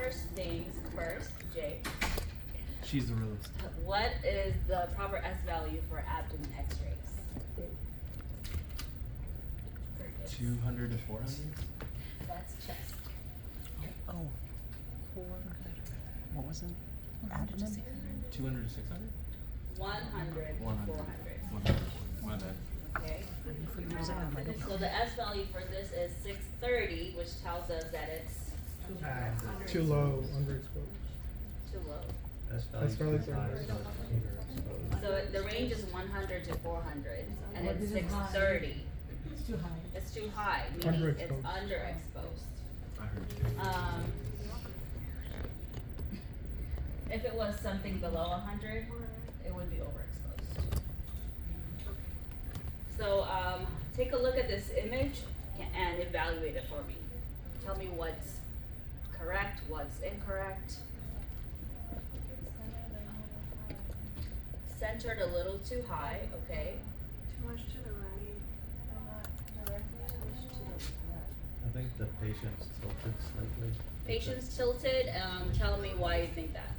first things first, Jay. She's the realist. What is the proper S value for abdomen X-rays? 200 to 400. That's chest. Oh, 400. What was it? Abdomen? 200 to 600. 100 to 400. 100. My bad. Okay. So the S value for this is 630, which tells us that it's Too low, underexposed. too low. That's probably too high. So the range is 100 to 400, and it's 630. It's too high. It's too high, meaning it's Underexposed. underexposed. I heard too. If it was something below 100, it would be overexposed. So take a look at this image and evaluate it for me. Tell me what's correct, what's incorrect. Centered a little too high, okay. Too much to the right. Not directly. Too much to the left. I think the patient's tilted slightly. Patient's tilted, tell me why you think that.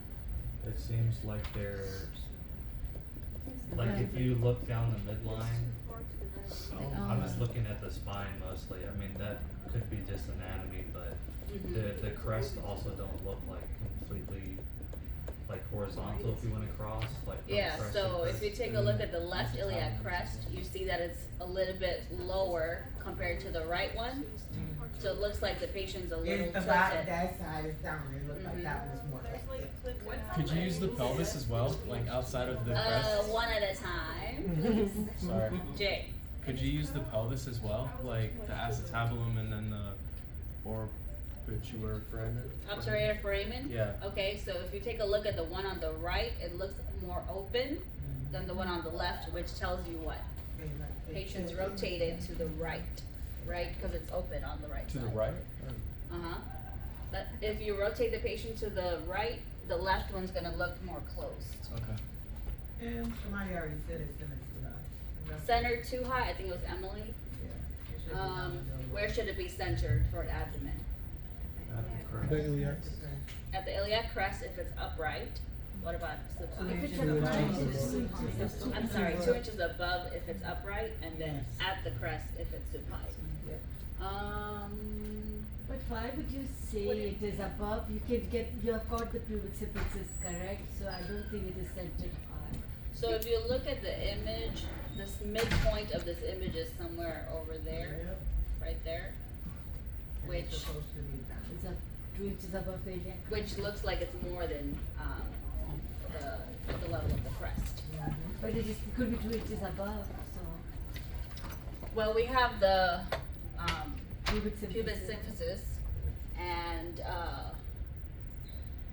It seems like they're, like if you look down the midline, Too far to the right. I'm just looking at the spine mostly. I mean, that could be just anatomy, but the crest also don't look like completely like horizontal if you went across, like from Yeah, crest to so if crest. you take a look at the left iliac crest, you see that it's a little bit lower compared to the right one. So it looks like the patient's a little It's tilted. about that side is down. It looks like that one is more. There's like clip. Could you use the pelvis as well, like outside of the crest? One at a time. Sorry. Jay. Could you use the pelvis as well, like the acetabulum and then the orbicular foramen? Obturator foramen? Yeah. Okay, so if you take a look at the one on the right, it looks more open than the one on the left, which tells you what? Patient's rotated to the right, right? Because it's open on the right To side. the right? Uh-huh. But if you rotate the patient to the right, the left one's gonna look more closed. Okay. And somebody already said it's in the Centered too high, I think it was Emily. Where should it be centered for an abdomen? At the crest. The iliac. At the iliac crest if it's upright. What about supine? If it's Two inches upright, above. I'm sorry, 2 inches above if it's upright, and then Yes. at the crest if it's supine. But why would you say it is above? You have got the pubic symphysis correct, so I don't think it is centered high. So if you look at the image, this midpoint of this image is somewhere over there, right there, which It's up 2 inches above the iliac. which looks like it's more than the level of the crest. But it could be 2 inches above, so Well, we have the pubic symphysis. pubis symphysis, and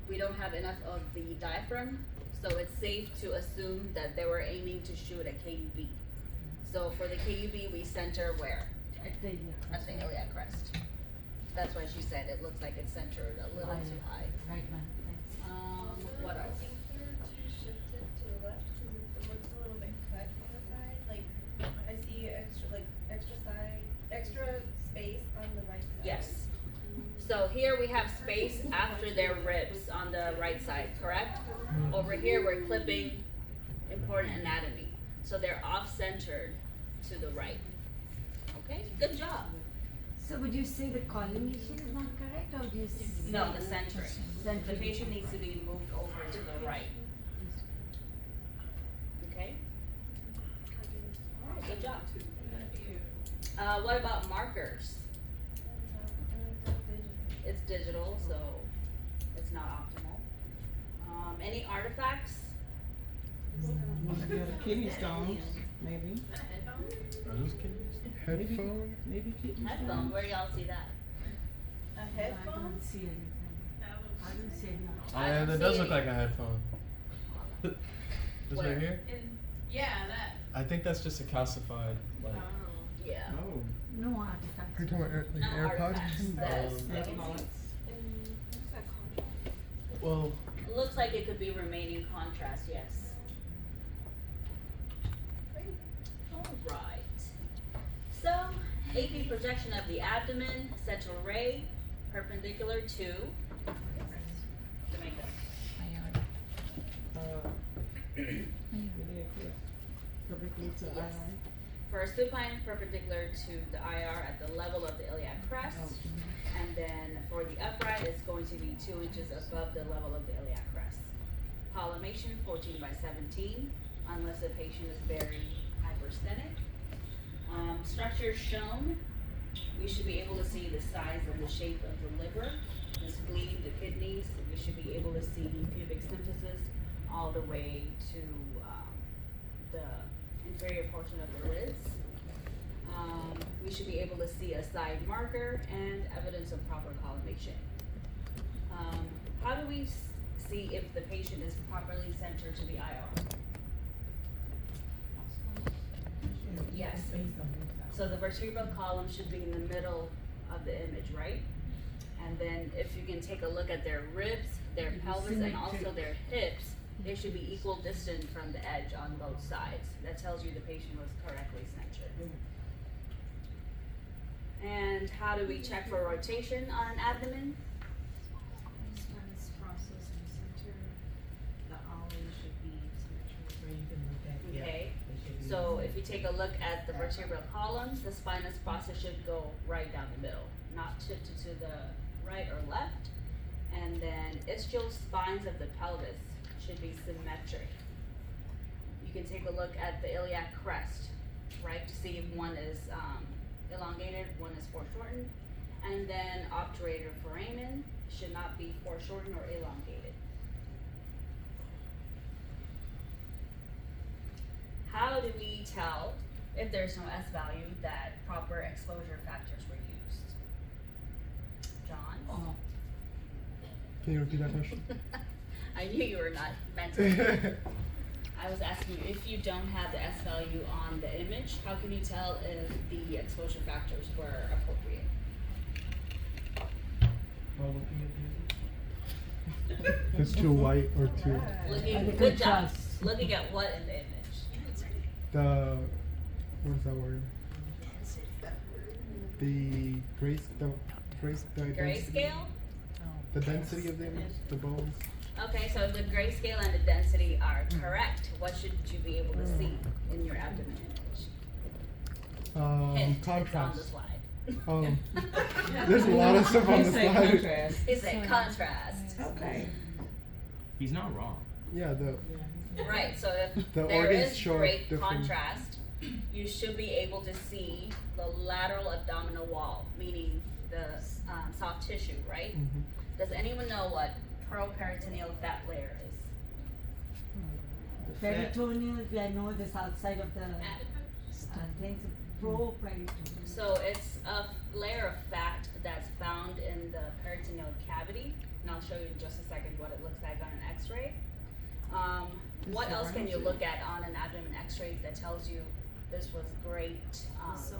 we don't have enough of the diaphragm, so it's safe to assume that they were aiming to shoot a KUB. So for the KUB, we center where? At the iliac. At the iliac crest. That's why she said it looks like it's centered a little too high. Right, man. Thanks. What I else? think they're too shifted to the left because it looks a little bit cut on the side. Like I see extra space on the right side. Yes. So here we have space after their ribs on the right side, correct? Over here, we're clipping important anatomy. So they're off-centered to the right. Okay, good job. So would you say the collimation is not correct, or do you say? No, the centering. The Centering. patient needs to be moved over to the right. Okay? Good job. What about markers? It's digital, so it's not optimal. Any artifacts? Kidney stones, maybe. Are those kidneys? Headphone? Maybe kidney Headphone, where y'all see that? A I headphone? don't see anything. I don't see anything. Oh I yeah, don't that see does any. look like a headphone. This Where? right here? Yeah, that. I think that's just a calcified, like. Yeah. Oh. No artifacts. Are you talking about like Not AirPods? artifacts. That's Um, legacy. Well, It looks like it could be remaining contrast, yes. Alright. So, AP projection of the abdomen, central ray, perpendicular to Perpendicular to Yes. For supine, perpendicular to the IR at the level of the iliac crest. And then for the upright, it's going to be 2 inches above the level of the iliac crest. Collimation 14 by 17, unless the patient is very hypersthenic. Structures shown, we should be able to see the size and the shape of the liver, the spleen, the kidneys. We should be able to see pubic symphysis all the way to the inferior portion of the lids. We should be able to see a side marker and evidence of proper collimation. How do we see if the patient is properly centered to the IR? Yes. So the vertebral column should be in the middle of the image, right? And then if you can take a look at their ribs, their pelvis, and also their hips, they should be equal distant from the edge on both sides. That tells you the patient was correctly centered. And how do we check for rotation on an abdomen? Spinous process and center, the ollie should be symmetric. Where you can look at, yeah. Okay, It should be- so if you take a look at the vertebral columns, the spinous process should go right down the middle, not shifted to the right or left. And then ischial spines of the pelvis should be symmetric. You can take a look at the iliac crest, right, to see if one is elongated, one is foreshortened. And then obturator foramen should not be foreshortened or elongated. How do we tell if there's no S value that proper exposure factors were used? John? Can you repeat that question? I knew you were not meant to. I was asking you, if you don't have the S value on the image, how can you tell if the exposure factors were appropriate? It's too white or too Looking, the good job. contrast. Looking at what in the image? the what is that word? The Grayscale? the density of the image, the bones. Okay, so if the grayscale and the density are correct, what should you be able to see in your abdomen image? Hint, it's on the Contrast. slide. There's a lot of stuff on the Say slide. contrast. Is it contrast? Okay. He's not wrong. Yeah, the Right, so if The there organs is show great different- contrast, you should be able to see the lateral abdominal wall, meaning the soft tissue, right? mhm. Does anyone know what properitoneal fat layer is? Peritoneal, I know this outside of the thing, so pro-peritoneal. So it's a layer of fat that's found in the peritoneal cavity, and I'll show you in just a second what it looks like on an X-ray. What else can you look at on an abdomen X-ray that tells you this was great Psoas muscle.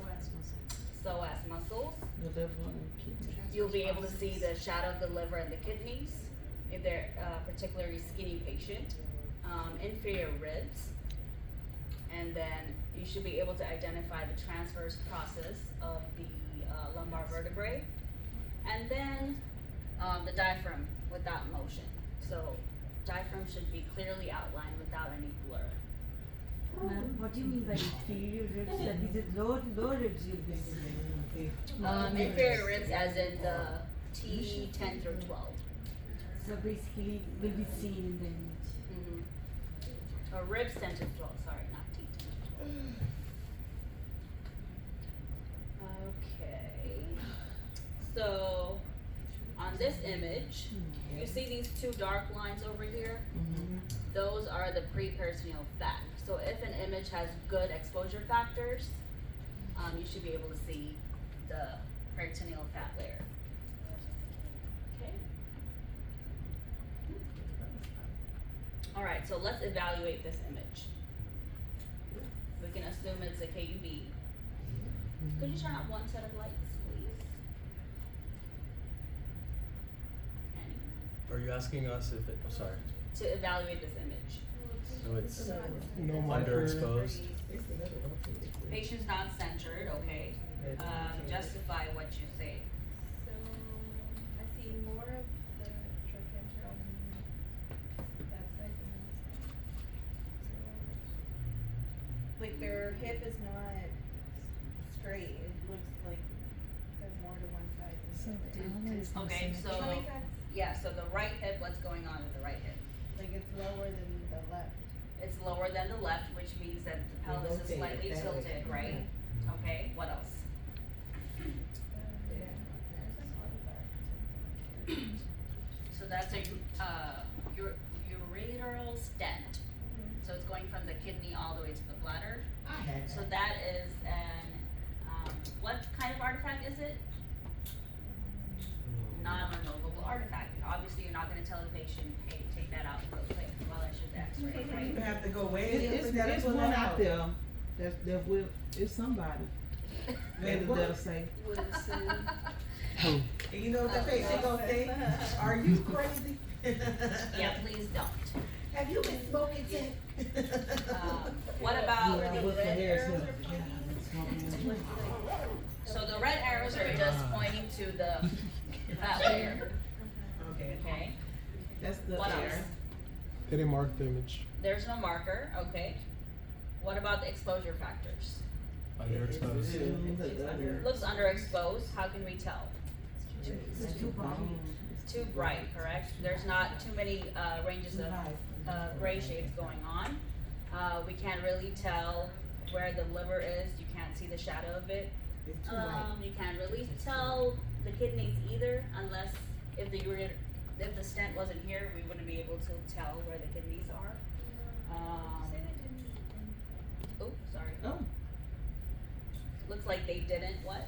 psoas muscles? The liver and kidney. You'll be able to see the shadow of the liver and the kidneys if they're a particularly skinny patient, inferior ribs, and then you should be able to identify the transverse process of the lumbar vertebrae, and then the diaphragm without motion. So diaphragm should be clearly outlined without any blur. Ma'am, what do you mean by inferior ribs? That means it's lower ribs you'll be seeing. Inferior ribs as in the T10 through 12. So basically, will be seen in the image. Or ribs 10 to 12, sorry, not T10. Okay. So, on this image, you see these two dark lines over here? Those are the preperitoneal fat. So if an image has good exposure factors, you should be able to see the peritoneal fat layer. Okay. Alright, so let's evaluate this image. We can assume it's a KUB. Could you turn on one set of lights, please? Annie? Are you asking us if it? I'm sorry. To evaluate this image. So it's No marker. underexposed. Patient's not centered, okay. Justify what you say. So I see more of the trochanter on that side than this side. hip is not straight, it looks like there's more to one side So than the the other. elbow is not Okay, Does that so make sense? yeah, so the right hip, what's going on with the right hip? Like it's lower than the left. It's lower than the left, which means that the pelvis is rotate it slightly that way. tilted, right? Okay, what else? So that's a ureteral stent. So it's going from the kidney all the way to the bladder. I had So that. that is an, what kind of artifact is it? Non-removable artifact. Obviously, you're not gonna tell the patient, hey, take that out real quick while I shoot the X-ray, You right? have to go way It's, up and it's pull one it out there that will, it's somebody. Maybe What? that'll say, And you know what the patient gonna say? Are you crazy? Yeah, please don't. Have you been smoking since? What about yeah, the with the hairs red? here. So the red arrows are just pointing to the fat layer, Okay. okay? That's the What air. else? They didn't mark the image. There's no marker, okay? What about the exposure factors? Underexposed. Looks underexposed, how can we tell? It's too bright. Too bright, correct? There's not too many, ranges of, gray shades going on. We can't really tell where the liver is, you can't see the shadow of it. It's too light. You can't really tell the kidneys either unless if the stent wasn't here, we wouldn't be able to tell where the kidneys are. Oh, sorry. Oh, Looks like they didn't, what?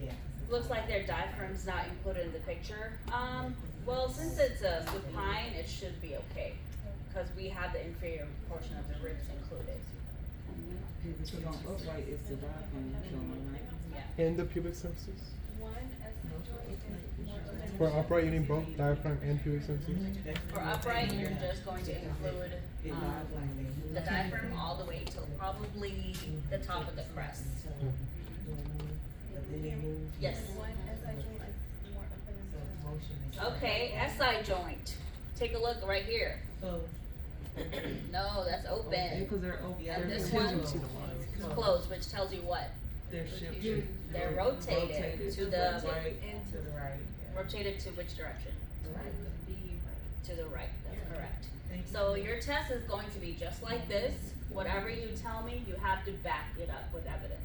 Yeah. Looks like their diaphragm's not included in the picture. Well, since it's a supine, it should be okay. Cause we have the inferior portion of the ribs included. because on upright it's the diaphragm showing, right? Yeah. And the pubic symphysis? One SI joint is more open. For upright, you need both diaphragm and pubic symphysis? For upright, you're just going to include, the diaphragm all the way till probably the top of the crest. Yes. One SI joint is more open than the other. Okay, SI joint. Take a look right here. So, No, that's open. Because they're open. Yeah, And they're this shifted. one? Closed, which tells you what? They're shifted. They're rotated to the, right. to the right. Yeah. rotated to which direction? Right. To the right, that's correct. Thank you. So your test is going to be just like this. Whatever you tell me, you have to back it up with evidence.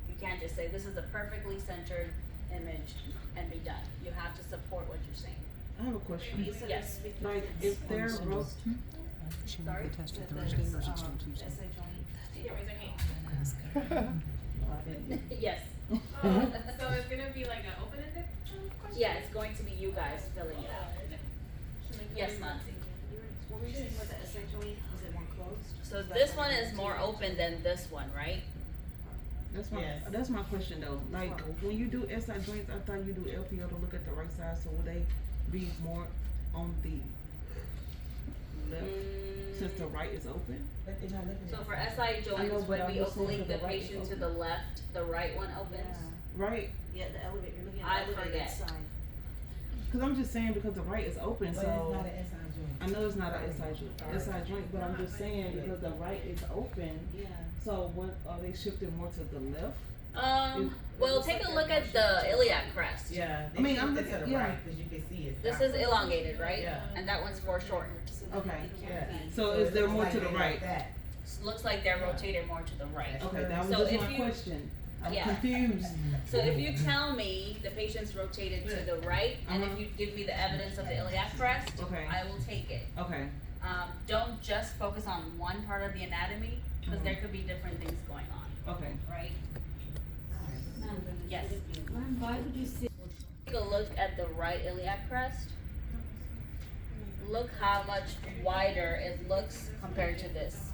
You can't just say, this is a perfectly centered image and be done. You have to support what you're saying. I have a question. Yes. Like, if they're Sorry? Yes. So it's gonna be like an open-ended question? Yeah, it's going to be you guys filling it out. Yes, Nancy. What were you saying with the SI joint? Was it more closed? So this one is more open than this one, right? Yes. That's my question though. Like, when you do SI joints, I thought you do LPO to look at the right side, so would they be more on the left since the right is open? But they're not looking So at for it. SI I know, joints, but when I'm we just saying oblique for the the right is patient to open. the left, the right one opens. Right? Yeah, the elevator, you're looking I at the elevated forget. side. Cause I'm just saying because the right is open, But it's so. not an SI joint. I know it's not an SI joint, but I'm just saying because the right is open, Yeah. so what, are they shifting more to the left? Well, take a look at the iliac crest. Yeah. I mean, I'm looking looking- to the yeah. right, cause you can see it. This is elongated, right? Yeah. And that one's foreshortened. Okay. Yeah. So is it there looks more like to the they like right? that. Looks like they're rotated more to the right. Okay, that was So just if my you- question. I'm Yeah. confused. So if you tell me the patient's rotated to the right, and if Uh-huh. you give me the evidence of the iliac crest, Okay. I will take it. Okay, Don't just focus on one part of the anatomy, because there could be different things going on, okay. right? Yes. Why would you say? Take a look at the right iliac crest. Look how much wider it looks compared to this.